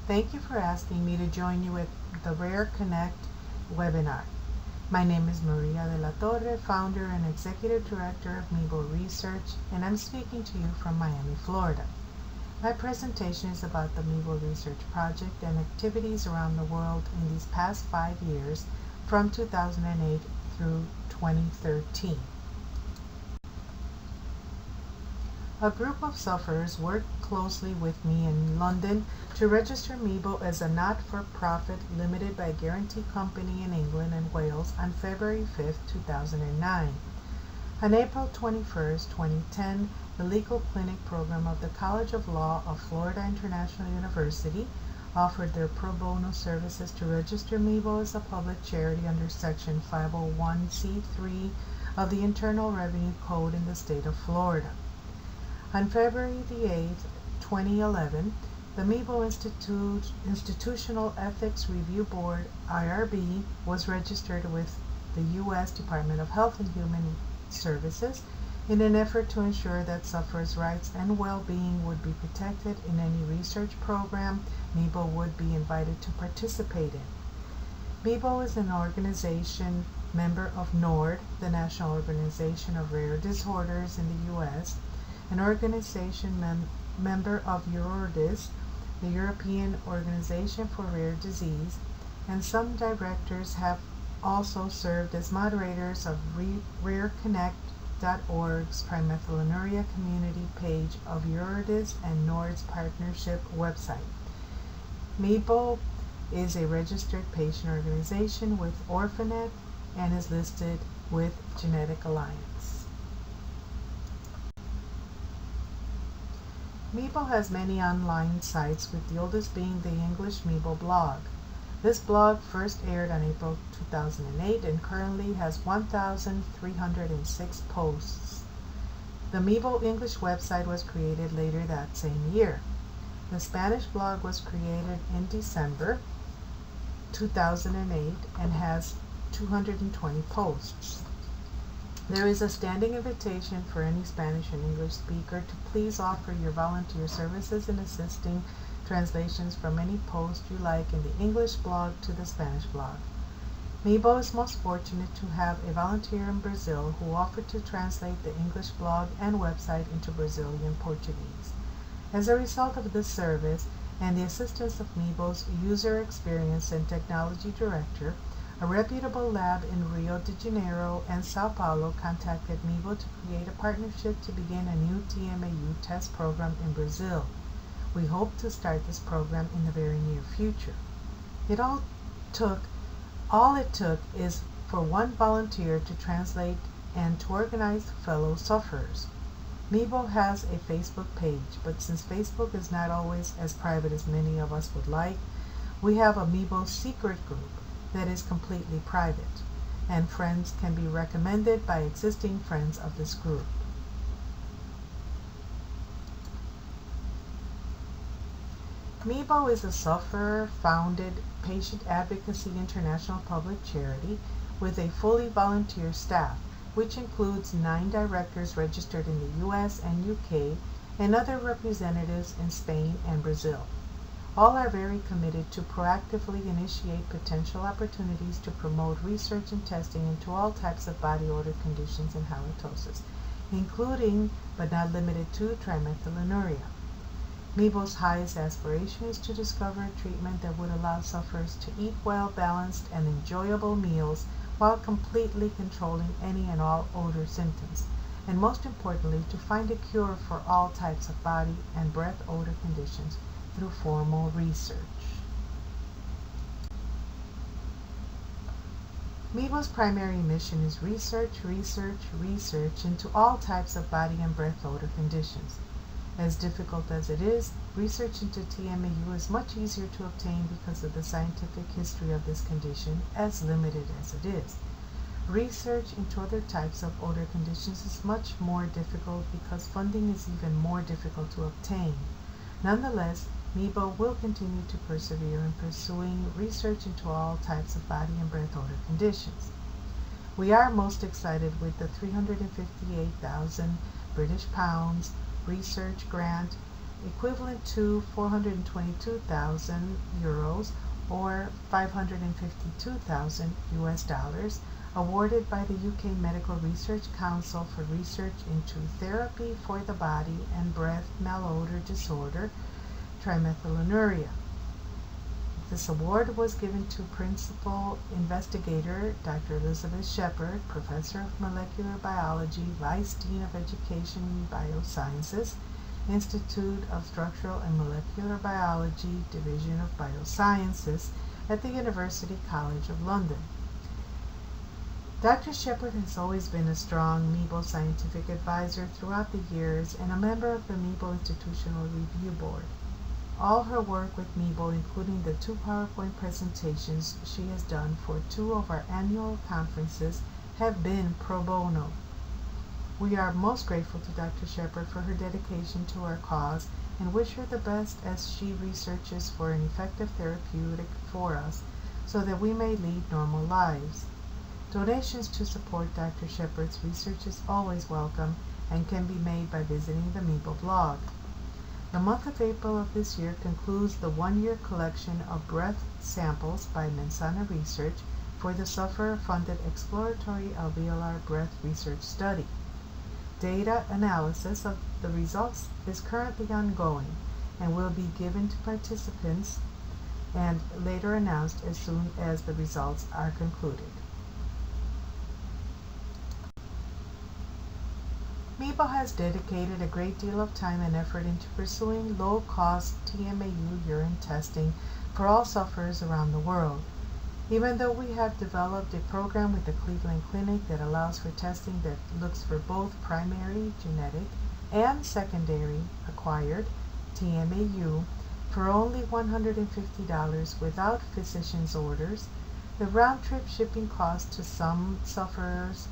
Thank you for asking me to join you at the Rare Connect webinar. My name is Maria de la Torre, founder and executive director of MEBO Research, and I'm speaking to you from Miami, Florida. My presentation is about the MEBO Research Project and activities around the world in these past 5 years from 2008 through 2013. A group of sufferers worked closely with me in London to register MEBO as a not-for-profit limited by guarantee company in England and Wales on February 5, 2009. On April 21, 2010, the Legal Clinic program of the College of Law of Florida International University offered their pro bono services to register MEBO as a public charity under Section 501c3 of the Internal Revenue Code in the state of Florida. On February the 8th, 2011, the MEBO Institutional Ethics Review Board, IRB, was registered with the U.S. Department of Health and Human Services in an effort to ensure that sufferers' rights and well-being would be protected in any research program MEBO would be invited to participate in. MEBO is an organization member of NORD, the National Organization of Rare Disorders in the U.S., an organization member of EURORDIS, the European Organization for Rare Disease, and some directors have also served as moderators of RareConnect.org's trimethylnuria community page of EURORDIS and NORD's partnership website. MEBO is a registered patient organization with Orphanet and is listed with Genetic Alliance. MEBO has many online sites, with the oldest being the English MEBO blog. This blog first aired on April 2008 and currently has 1,306 posts. The MEBO English website was created later that same year. The Spanish blog was created in December 2008 and has 220 posts. There is a standing invitation for any Spanish and English speaker to please offer your volunteer services in assisting translations from any post you like in the English blog to the Spanish blog. MEBO is most fortunate to have a volunteer in Brazil who offered to translate the English blog and website into Brazilian Portuguese. As a result of this service and the assistance of MEBO's User Experience and Technology Director, a reputable lab in Rio de Janeiro and Sao Paulo contacted MEBO to create a partnership to begin a new TMAU test program in Brazil. We hope to start this program in the very near future. All it took is for one volunteer to translate and to organize fellow sufferers. MEBO has a Facebook page, but since Facebook is not always as private as many of us would like, we have a MEBO secret group that is completely private, and friends can be recommended by existing friends of this group. MEBO is a sufferer-founded patient advocacy international public charity with a fully volunteer staff, which includes 9 directors registered in the US and UK and other representatives in Spain and Brazil. All are very committed to proactively initiate potential opportunities to promote research and testing into all types of body odor conditions and halitosis, including but not limited to trimethylnuria. MEBO's highest aspiration is to discover a treatment that would allow sufferers to eat well-balanced and enjoyable meals while completely controlling any and all odor symptoms, and most importantly, to find a cure for all types of body and breath odor conditions through formal research. MEBO's primary mission is research into all types of body and breath odor conditions. As difficult as it is, research into TMAU is much easier to obtain because of the scientific history of this condition, as limited as it is. Research into other types of odor conditions is much more difficult because funding is even more difficult to obtain. Nonetheless, MEBO will continue to persevere in pursuing research into all types of body and breath odor conditions. We are most excited with the 358,000 British pounds research grant equivalent to 422,000 euros or 552,000 US dollars, awarded by the UK Medical Research Council for research into therapy for the body and breath malodor disorder, trimethylnuria. This award was given to Principal Investigator Dr. Elizabeth Shepard, Professor of Molecular Biology, Vice Dean of Education and Biosciences, Institute of Structural and Molecular Biology, Division of Biosciences at the University College of London. Dr. Shepard has always been a strong MEBO scientific advisor throughout the years and a member of the MEBO Institutional Review Board. All her work with MEBO, including the 2 PowerPoint presentations she has done for 2 of our annual conferences, have been pro bono. We are most grateful to Dr. Shepard for her dedication to our cause and wish her the best as she researches for an effective therapeutic for us so that we may lead normal lives. Donations to support Dr. Shepard's research is always welcome and can be made by visiting the MEBO blog. The month of April of this year concludes the 1-year collection of breath samples by Mensana Research for the sufferer-funded exploratory alveolar breath research study. Data analysis of the results is currently ongoing and will be given to participants and later announced as soon as the results are concluded. MEBO has dedicated a great deal of time and effort into pursuing low-cost TMAU urine testing for all sufferers around the world. Even though we have developed a program with the Cleveland Clinic that allows for testing that looks for both primary genetic and secondary acquired TMAU for only $150 without physician's orders, the round-trip shipping costs to some sufferers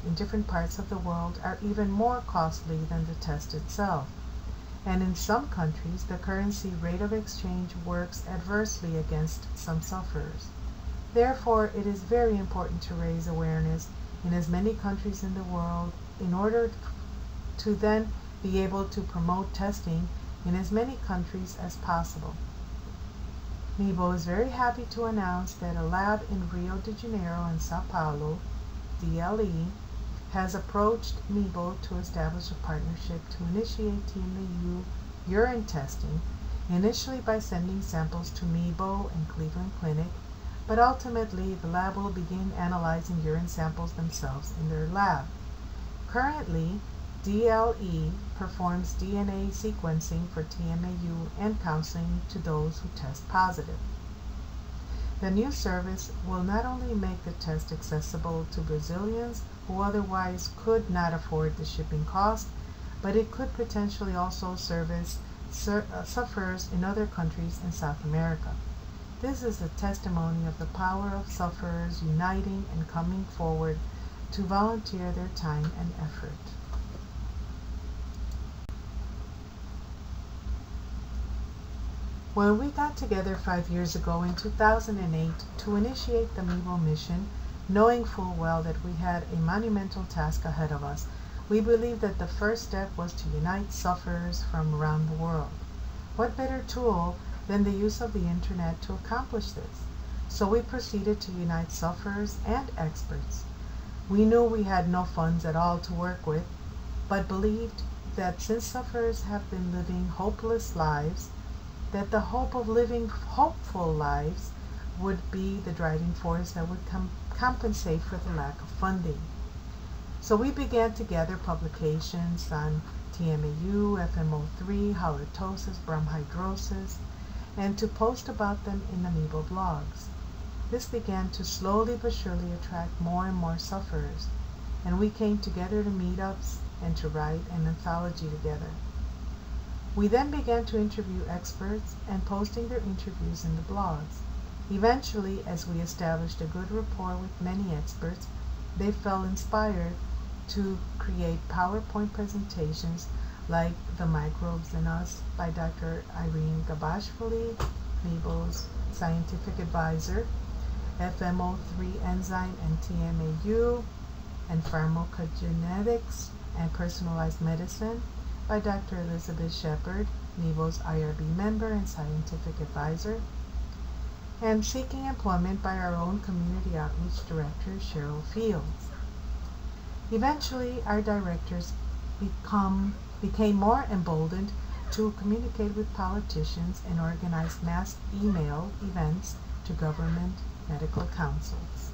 in different parts of the world are even more costly than the test itself. And in some countries, the currency rate of exchange works adversely against some sufferers. Therefore, it is very important to raise awareness in as many countries in the world in order to then be able to promote testing in as many countries as possible. MEBO is very happy to announce that a lab in Rio de Janeiro and Sao Paulo, DLE, has approached MEBO to establish a partnership to initiate TMAU urine testing, initially by sending samples to MEBO and Cleveland Clinic, but ultimately the lab will begin analyzing urine samples themselves in their lab. Currently, DLE performs DNA sequencing for TMAU and counseling to those who test positive. The new service will not only make the test accessible to Brazilians who otherwise could not afford the shipping cost, but it could potentially also service sufferers in other countries in South America. This is a testimony of the power of sufferers uniting and coming forward to volunteer their time and effort. When we got together 5 years ago in 2008 to initiate the MEBO mission, knowing full well that we had a monumental task ahead of us, we believed that the first step was to unite sufferers from around the world. What better tool than the use of the internet to accomplish this? So we proceeded to unite sufferers and experts. We knew we had no funds at all to work with, but believed that since sufferers have been living hopeless lives, that the hope of living hopeful lives would be the driving force that would compensate for the lack of funding. So we began to gather publications on TMAU, FMO3, halitosis, bromhidrosis, and to post about them in the MEBO blogs. This began to slowly but surely attract more and more sufferers, and we came together to meetups and to write an anthology together. We then began to interview experts and posting their interviews in the blogs. Eventually, as we established a good rapport with many experts, they felt inspired to create PowerPoint presentations like The Microbes in Us by Dr. Irene Gabashvili, MEBO's scientific advisor, FMO3 enzyme and TMAU, and pharmacogenetics and personalized medicine, by Dr. Elizabeth Shepard, MEBO's IRB member and scientific advisor, and Seeking Employment by our own Community Outreach Director, Cheryl Fields. Eventually, our directors became more emboldened to communicate with politicians and organize mass email events to government medical councils.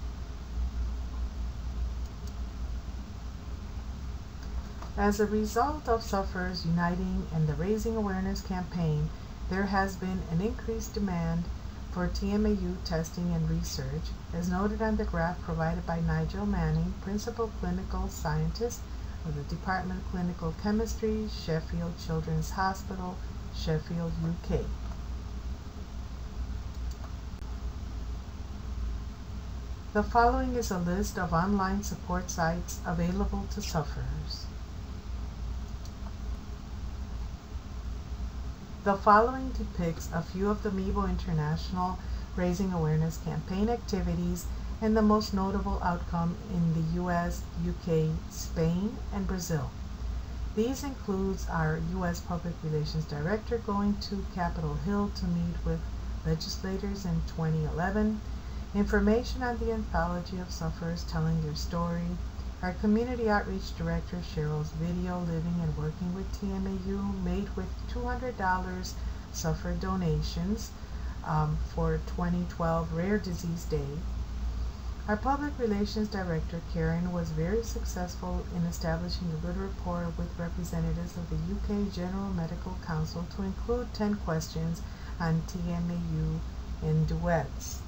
As a result of sufferers uniting and the Raising Awareness campaign, there has been an increased demand for TMAU testing and research, as noted on the graph provided by Nigel Manning, Principal Clinical Scientist of the Department of Clinical Chemistry, Sheffield Children's Hospital, Sheffield, UK. The following is a list of online support sites available to sufferers. The following depicts a few of the MEBO International Raising Awareness campaign activities and the most notable outcome in the US, UK, Spain, and Brazil. These include our US Public Relations Director going to Capitol Hill to meet with legislators in 2011, information on the anthology of sufferers telling their story, our Community Outreach Director Cheryl's video Living and Working with TMAU made with $200 sufferer donations for 2012 Rare Disease Day. Our Public Relations Director Karen was very successful in establishing a good rapport with representatives of the UK General Medical Council to include 10 questions on TMAU in duets.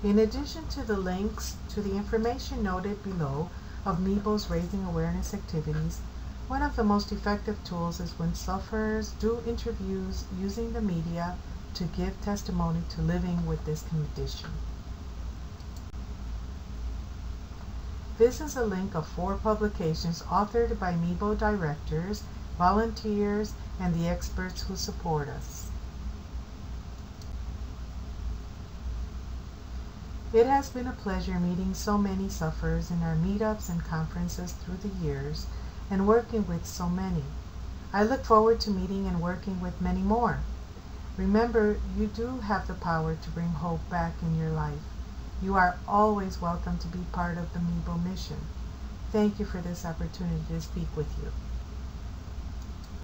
In addition to the links to the information noted below of MEBO's Raising Awareness activities, one of the most effective tools is when sufferers do interviews using the media to give testimony to living with this condition. This is a link of 4 publications authored by MEBO directors, volunteers, and the experts who support us. It has been a pleasure meeting so many sufferers in our meetups and conferences through the years and working with so many. I look forward to meeting and working with many more. Remember, you do have the power to bring hope back in your life. You are always welcome to be part of the MEBO mission. Thank you for this opportunity to speak with you.